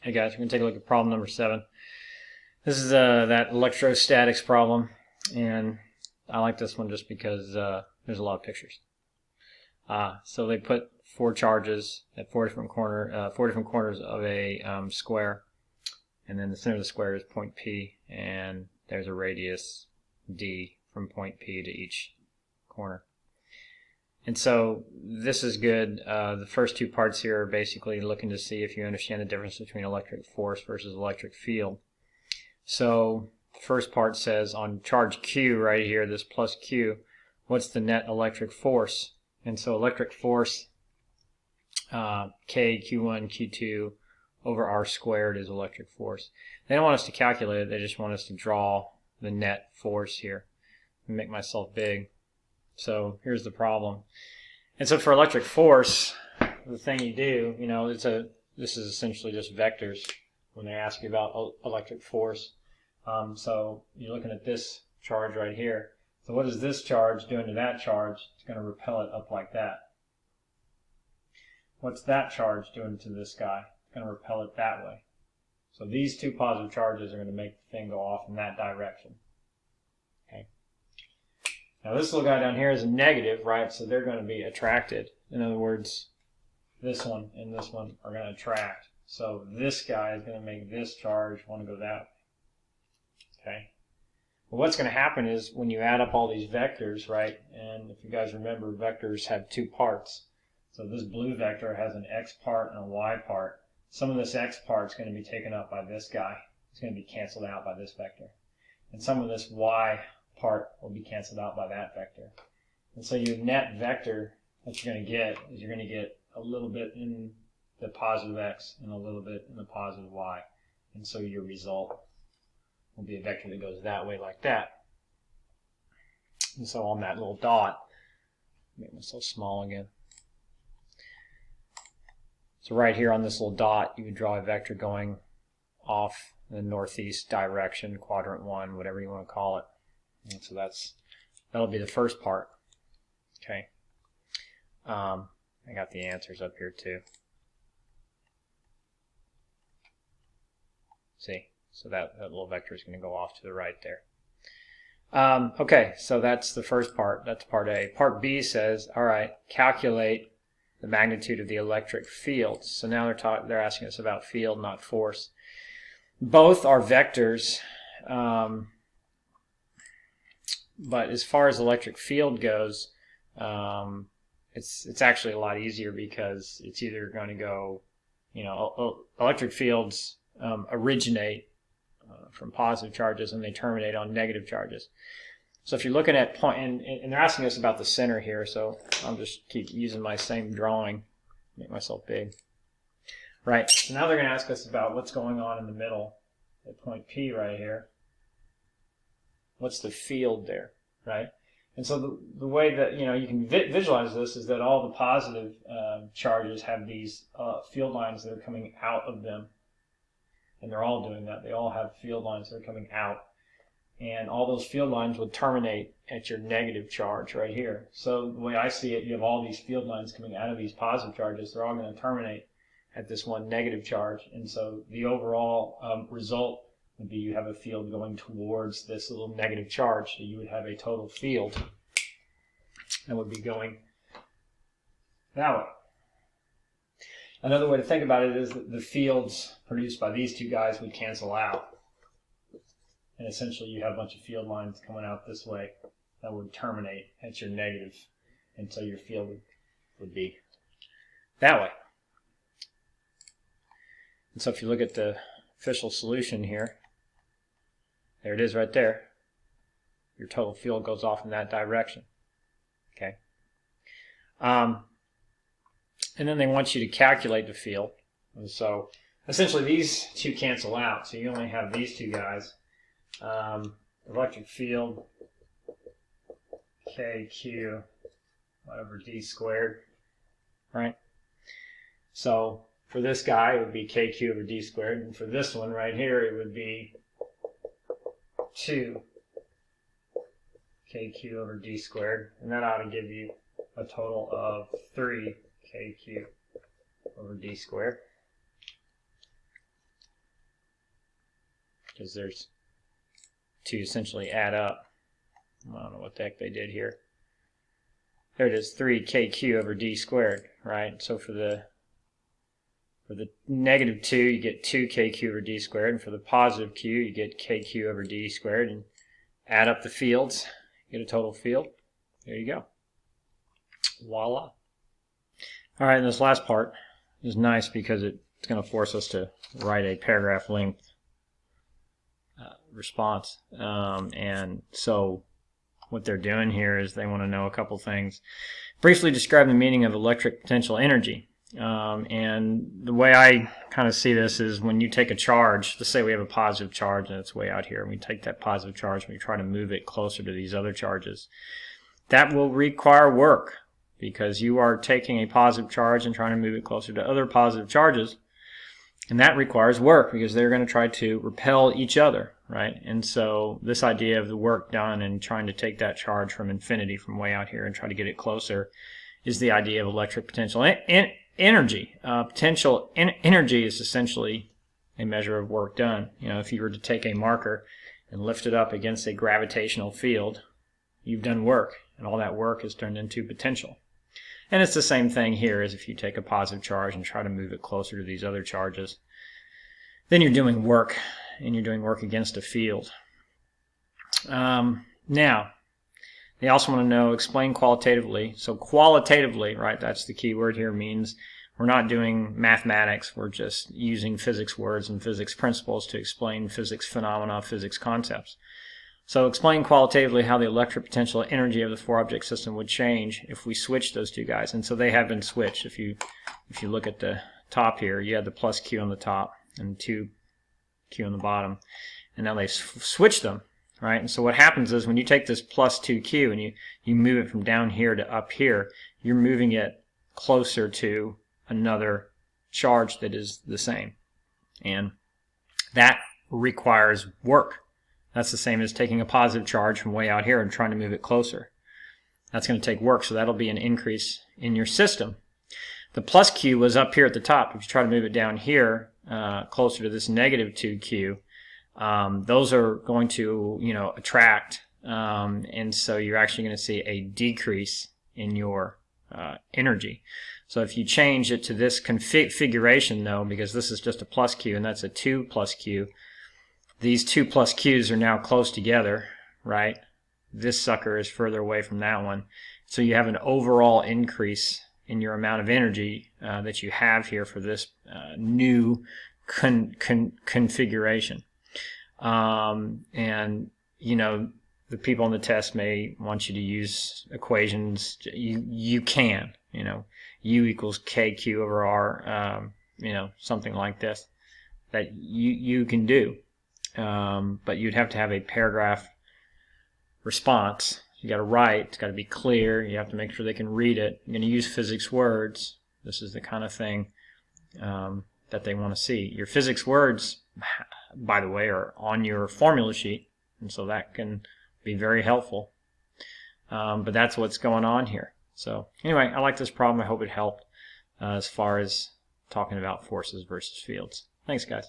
Hey guys, we're going to take a look at problem number 7. This is that electrostatics problem, and I like this one just because there's a lot of pictures. So they put 4 charges at 4 different corners of a square, and then the center of the square is point P, and there's a radius D from point P to each corner. And so this is good. The first 2 parts here are basically looking to see if you understand the difference between electric force versus electric field. So the first part says on charge Q right here, this plus Q, what's the net electric force? And so electric force, K, Q1, Q2 over R squared is electric force. They don't want us to calculate it, they just want us to draw the net force here. Let me make myself big. So here's the problem. And so for electric force, the thing you do, this is essentially just vectors when they ask you about electric force. So you're looking at this charge right here. So what is this charge doing to that charge? It's going to repel it up like that. What's that charge doing to this guy? It's going to repel it that way. So these 2 positive charges are going to make the thing go off in that direction. Okay. Now this little guy down here is a negative, right? So they're going to be attracted. In other words, this one and this one are going to attract. So this guy is going to make this charge want to go that way. Okay. Well, what's going to happen is when you add up all these vectors, right? And if you guys remember, vectors have 2 parts. So this blue vector has an x part and a y part. Some of this x part is going to be taken up by this guy. It's going to be canceled out by this vector. And some of this y part will be canceled out by that vector. And so your net vector that you're going to get is you're going to get a little bit in the positive x and a little bit in the positive y. And so your result will be a vector that goes that way like that. And so on that little dot, make myself small again. So right here on this little dot, you would draw a vector going off in the northeast direction, quadrant 1, whatever you want to call it. And so that'll be the first part. Okay. I got the answers up here too. See, so that little vector is going to go off to the right there. Okay, so that's the first part. That's part A. Part B says, all right, calculate the magnitude of the electric field. So now they're asking us about field, not force. Both are vectors. But as far as electric field goes, it's actually a lot easier because it's either going to go, electric fields originate from positive charges and they terminate on negative charges. So if you're looking at point, and they're asking us about the center here, so I'll just keep using my same drawing, make myself big. Right, so now they're going to ask us about what's going on in the middle at point P right here. What's the field there, right? And so the way that you can visualize this is that all the positive charges have these field lines that are coming out of them, and they're all doing that. They all have field lines that are coming out, and all those field lines would terminate at your negative charge right here. So the way I see it, you have all these field lines coming out of these positive charges. They're all going to terminate at this one negative charge, and so the overall result would be you have a field going towards this little negative charge. So you would have a total field that would be going that way. Another way to think about it is that the fields produced by these 2 guys would cancel out. And essentially you have a bunch of field lines coming out this way that would terminate at your negative. And so your field would be that way. And so if you look at the official solution here, there it is right there. Your total field goes off in that direction. Okay. And then they want you to calculate the field. And so essentially these 2 cancel out. So you only have these 2 guys. Electric field, KQ, whatever, D squared. Right? So for this guy, it would be KQ over D squared. And for this one right here, it would be 2 KQ over D squared, and that ought to give you a total of 3 KQ over D squared. because there's two essentially add up. I don't know what the heck they did here. There it is, 3kq over d squared, right? So for the negative 2, you get 2kq over d squared, and for the positive q, you get kq over d squared, and add up the fields, get a total field. There you go. Voila. All right, and this last part is nice because it's going to force us to write a paragraph length response. And so what they're doing here is they want to know a couple things. Briefly describe the meaning of electric potential energy. And the way I kind of see this is when you take a charge, let's say we have a positive charge and it's way out here, and we take that positive charge and we try to move it closer to these other charges. That will require work because you are taking a positive charge and trying to move it closer to other positive charges. And that requires work because they're going to try to repel each other, right? And so this idea of the work done and trying to take that charge from infinity, from way out here, and try to get it closer is the idea of electric potential energy. Potential energy is essentially a measure of work done. You know, if you were to take a marker and lift it up against a gravitational field, you've done work, and all that work is turned into potential. And it's the same thing here as if you take a positive charge and try to move it closer to these other charges. Then you're doing work, and you're doing work against a field. Now, they also want to know, explain qualitatively. So qualitatively, right, that's the key word here, means we're not doing mathematics. We're just using physics words and physics principles to explain physics phenomena, physics concepts. So explain qualitatively how the electric potential energy of the four-object system would change if we switch those two guys. And so they have been switched. If you look at the top here, you had the plus q on the top and 2q on the bottom. And now they've switched them, right? And so what happens is when you take this plus 2q and you move it from down here to up here, you're moving it closer to another charge that is the same. And that requires work. That's the same as taking a positive charge from way out here and trying to move it closer. That's going to take work, so that'll be an increase in your system. The plus q was up here at the top. If you try to move it down here, closer to this negative 2q, those are going to, attract, and so you're actually going to see a decrease in your energy. So if you change it to this configuration, though, because this is just a plus q and that's a 2 plus q, these 2 plus q's are now close together, right? This sucker is further away from that one. So you have an overall increase in your amount of energy that you have here for this new configuration. And, the people on the test may want you to use equations. You can, U equals KQ over R, something like this that you can do. But you'd have to have a paragraph response. You got to write. It's got to be clear. You have to make sure they can read it. You're going to use physics words. This is the kind of thing that they want to see. Your physics words, by the way, are on your formula sheet, and so that can be very helpful. But that's what's going on here. So anyway, I like this problem. I hope it helped as far as talking about forces versus fields. Thanks, guys.